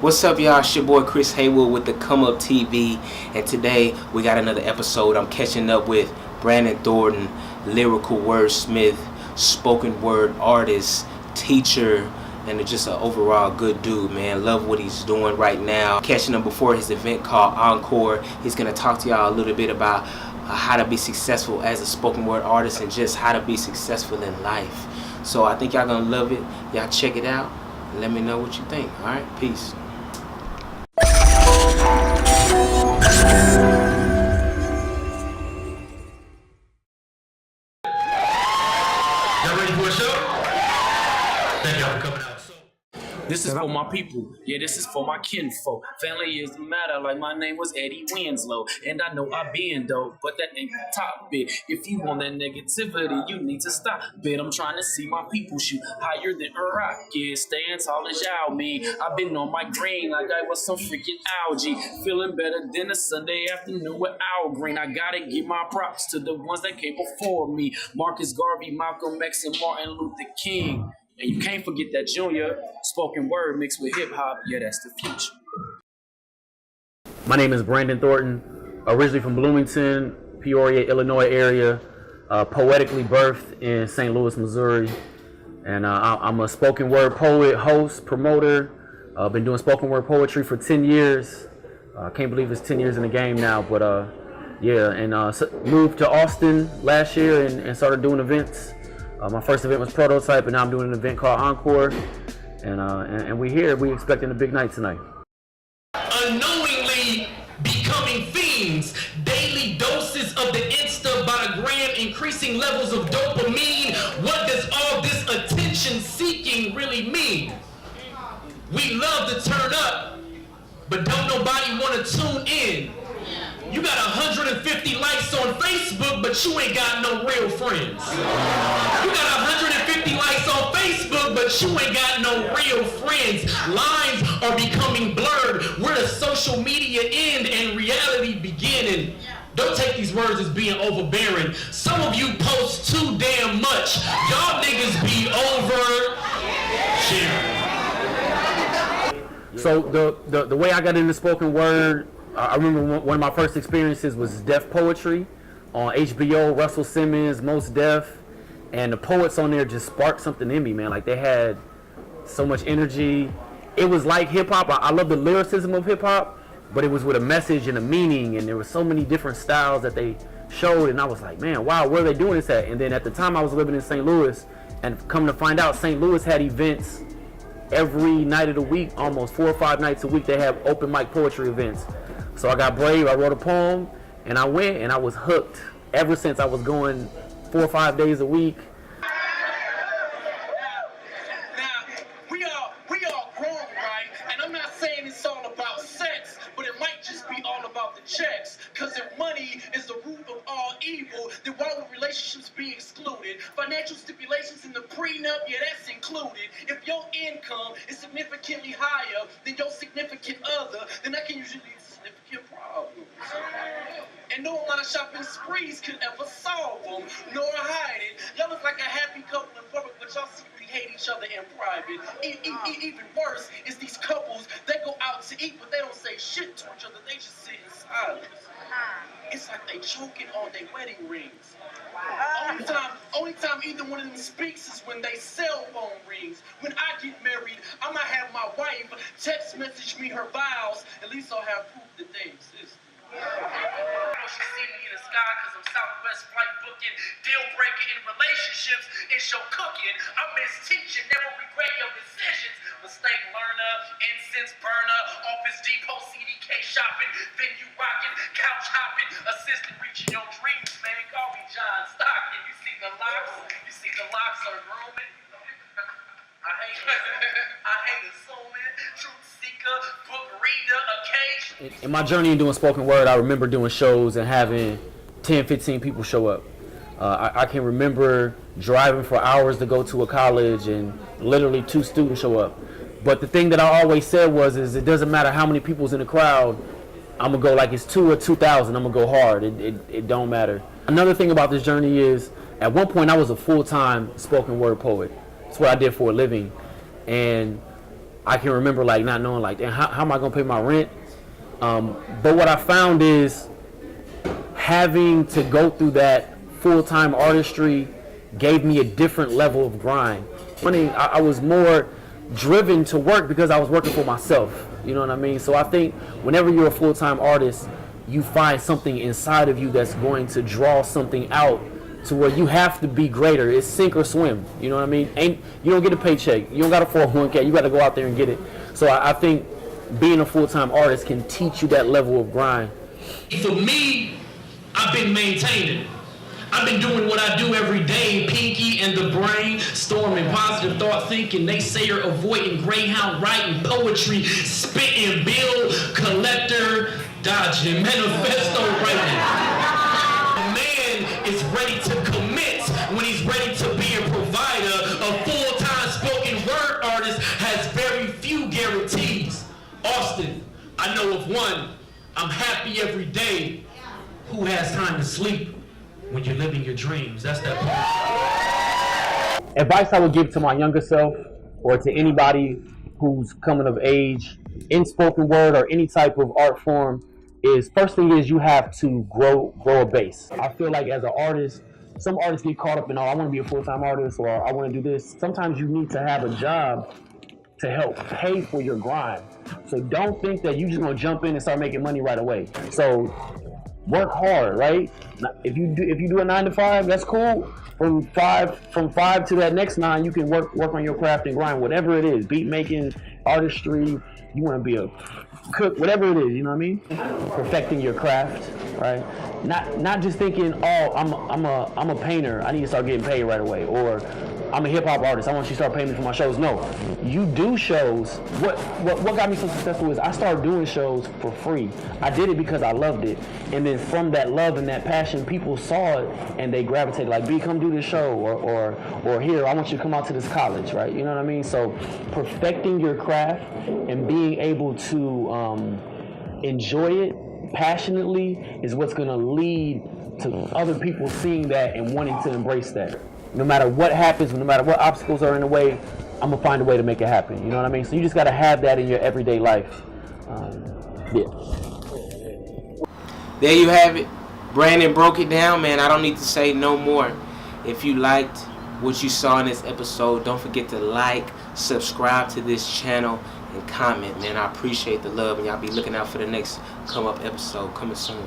What's up, y'all? It's your boy Chris Haywood with the Come Up TV, and today we got another episode. I'm catching up with Brandon Thornton, lyrical wordsmith, spoken word artist, teacher, and just an overall good dude, man. Love what he's doing right now. Catching him before his event called Encore. He's gonna talk to y'all a little bit about how to be successful as a spoken word artist and just how to be successful in life. So I think y'all gonna love it. Y'all check it out and let me know what you think. All right, peace. Y'all ready for a show? Thank y'all for coming out. This is for my people. Yeah, this is for my kinfolk. Family is the matter, like my name was Eddie Winslow. And I know I been dope, but that ain't the top bit. If you want that negativity, you need to stop it. I'm trying to see my people shoot higher than a rocket. Staying tall as y'all mean. I've been on my green like I was some freaking algae. Feeling better than a Sunday afternoon with Al Green. I gotta give my props to the ones that came before me. Marcus Garvey, Malcolm X, and Martin Luther King. And you can't forget that Junior, spoken word mixed with hip hop, yeah, that's the future. My name is Brandon Thornton, originally from Bloomington, Peoria, Illinois area, poetically birthed in St. Louis, Missouri. And I'm a spoken word poet, host, promoter. I've been doing spoken word poetry for 10 years. I can't believe it's 10 years in the game now, but yeah, and moved to Austin last year and started doing events. My first event was Prototype, and now I'm doing an event called Encore. And we here, we expecting a big night tonight. Unknowingly becoming fiends, daily doses of the Insta by the gram, increasing levels of dopamine. What does all this attention seeking really mean? We love to turn up, but don't nobody want to tune in. You got 150 likes on Facebook, but you ain't got no real friends. You got 150 likes on Facebook, but you ain't got no real friends. Lines are becoming blurred. Where does social media end and reality beginning? Don't take these words as being overbearing. Some of you post too damn much. Y'all niggas be over sharing. So the way I got into spoken word, I remember one of my first experiences was Def Poetry on HBO, Russell Simmons, Most Def, and the poets on there just sparked something in me, man. Like, they had so much energy. It was like hip-hop. I love the lyricism of hip-hop, but it was with a message and a meaning, and there were so many different styles that they showed, and I was like, man, wow, where are they doing this at? And then at the time I was living in St. Louis, and come to find out, St. Louis had events every night of the week, almost 4 or 5 nights a week. They have open mic poetry events. So I got brave, I wrote a poem, and I went, and I was hooked. Ever since I was going 4 or 5 days a week. Now, we all grown, right? And I'm not saying it's all about sex, but it might just be all about the checks. Because if money is the root of all evil, then why would relationships be excluded? Financial stipulations in the prenup, yeah, that's included. If your income is significantly higher than your significant other, then that can usually lead to significant problems. And no amount of shopping sprees could ever solve them, nor hide it. Y'all look like a happy couple in public, but y'all secretly hate each other in private. Even worse is these couples, they go out to eat, but they don't say shit to each other. They just sit in silence. It's like they choking on their wedding rings. Only time either one of them speaks is when they cell phone rings. When I get married, I might have my wife text message me her vows. At least I'll have proof that they exist. She see me in the sky cause I'm Southwest flight booking. Deal breaker in relationships is your cooking. I miss teaching, never regret your decisions. Mistake learner, incense burner, Office Depot CDK shopping, venue rocking, couch hopping, assistant reaching your dreams, man. Call me John Stockton. You see the locks are grooming. I hate assuming, truth seeker, book reader, occasion. In my journey in doing spoken word, I remember doing shows and having 10, 15 people show up. I can remember driving for hours to go to a college and literally 2 students show up. But the thing that I always said is it doesn't matter how many people's in the crowd, I'm gonna go like it's 2 or 2,000, I'm gonna go hard, it don't matter. Another thing about this journey is, at one point I was a full-time spoken word poet. That's what I did for a living. And I can remember like not knowing like, damn, how am I gonna pay my rent? But what I found is having to go through that full-time artistry gave me a different level of grind. I was more driven to work because I was working for myself. You know what I mean? So I think whenever you're a full-time artist, you find something inside of you that's going to draw something out to where you have to be greater. It's sink or swim. You know what I mean? You don't get a paycheck. You don't got a 401k. You got to go out there and get it. So I think being a full-time artist can teach you that level of grind. For me, I've been maintaining. I've been doing what I do every day, Pinky and the Brain, storming positive thought thinking, naysayer avoiding, Greyhound writing poetry, spitting, bill collector, dodging, manifesto writing. A man is ready to commit when he's ready to be a provider. A full-time spoken word artist has very few guarantees. Austin, I know of one. I'm happy every day. Who has time to sleep when you're living your dreams? That's that part. Advice I would give to my younger self or to anybody who's coming of age in spoken word or any type of art form is, first thing is you have to grow a base. I feel like as an artist, some artists get caught up in, oh, I want to be a full-time artist or I want to do this. Sometimes you need to have a job to help pay for your grind. So don't think that you're just going to jump in and start making money right away. So work hard, right? If you do a 9 to 5, that's cool. From five to that next 9, you can work on your craft and grind, whatever it is, beat making, artistry. You want to be a cook, whatever it is, you know what I mean? Perfecting your craft, right? Not just thinking, oh, I'm a painter, I need to start getting paid right away, or I'm a hip hop artist, I want you to start paying me for my shows. No, you do shows. What got me so successful is I started doing shows for free. I did it because I loved it, and then from that love and that passion, people saw it and they gravitated, like, B, come do this show, or here, I want you to come out to this college, right? You know what I mean? So perfecting your craft and being able to enjoy it passionately is what's going to lead to other people seeing that and wanting to embrace that. No matter what happens, no matter what obstacles are in the way, I'm gonna find a way to make it happen. You know what I mean? So you just gotta have that in your everyday life. Yeah. There you have it. Brandon broke it down, man. I don't need to say no more. If you liked what you saw in this episode, don't forget to like, subscribe to this channel, and comment, man. I appreciate the love, and y'all be looking out for the next come up episode coming soon.